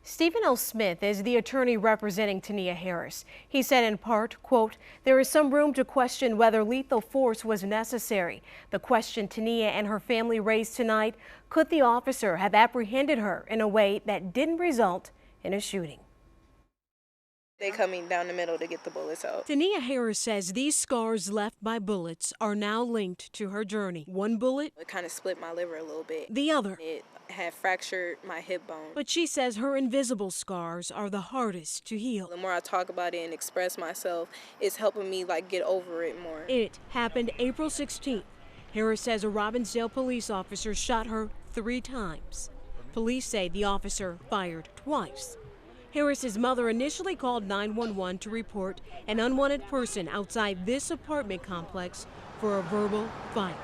Stephen L. Smith is the attorney representing Tania Harris. He said in part, quote, "There is some room to question whether lethal force was necessary. The question Tania and her family raised tonight, could the officer have apprehended her in a way that didn't result in a shooting?" They coming down the middle to get the bullets out. Tania Harris says these scars left by bullets are now linked to her journey. One bullet, It kind of split my liver a little bit. the other. It had fractured my hip bone. But she says her invisible scars are the hardest to heal. The more I talk about it and express myself, it's helping me get over it more. It happened April 16th. Harris says a Robbinsdale police officer shot her 3 times. Police say the officer fired twice. Harris's mother initially called 911 to report an unwanted person outside this apartment complex for a verbal fight.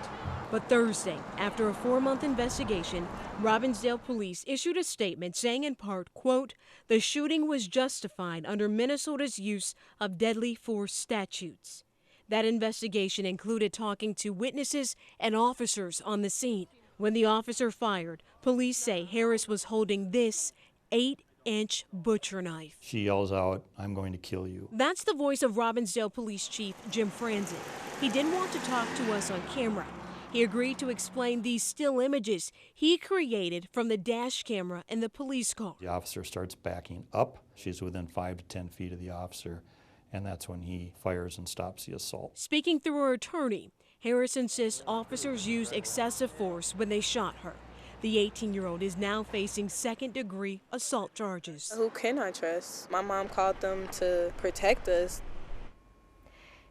But Thursday, after a 4-month investigation, Robbinsdale police issued a statement saying in part, quote, "The shooting was justified under Minnesota's use of deadly force statutes." That investigation included talking to witnesses and officers on the scene. When the officer fired, police say Harris was holding this 8-inch butcher knife. She yells out, "I'm going to kill you." That's the voice of Robbinsdale Police Chief Jim Franzen. He didn't want to talk to us on camera. He agreed to explain these still images he created from the dash camera in the police car. The officer starts backing up. She's within 5 to 10 feet of the officer, and that's when he fires and stops the assault. Speaking through her attorney, Harris insists officers used excessive force when they shot her. The 18-year-old is now facing second-degree assault charges. Who can I trust? My mom called them to protect us.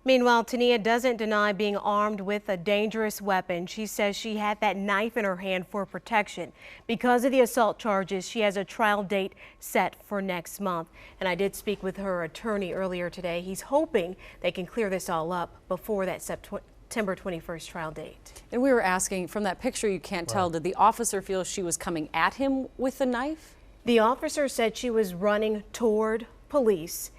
Meanwhile, Tania doesn't deny being armed with a dangerous weapon. She says she had that knife in her hand for protection. Because of the assault charges, she has a trial date set for next month. And I did speak with her attorney earlier today. He's hoping they can clear this all up before that September 21st trial date. And we were asking, from that picture you can't tell, did the officer feel she was coming at him with a knife? The officer said she was running toward police.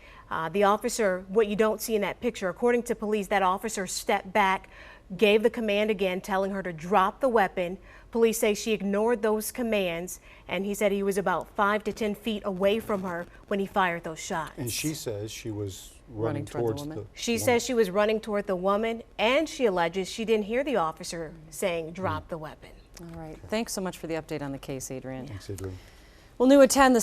The officer, what you don't see in that picture, according to police, that officer stepped back, gave the command again, telling her to drop the weapon. Police say she ignored those commands, and he said he was about 5 to 10 feet away from her when he fired those shots. And she says she was running towards the woman. She says she was running toward the woman, and she alleges she didn't hear the officer saying drop the weapon. All right. Thanks so much for the update on the case, Adrienne. Thanks, Adrienne. Well, new at 10.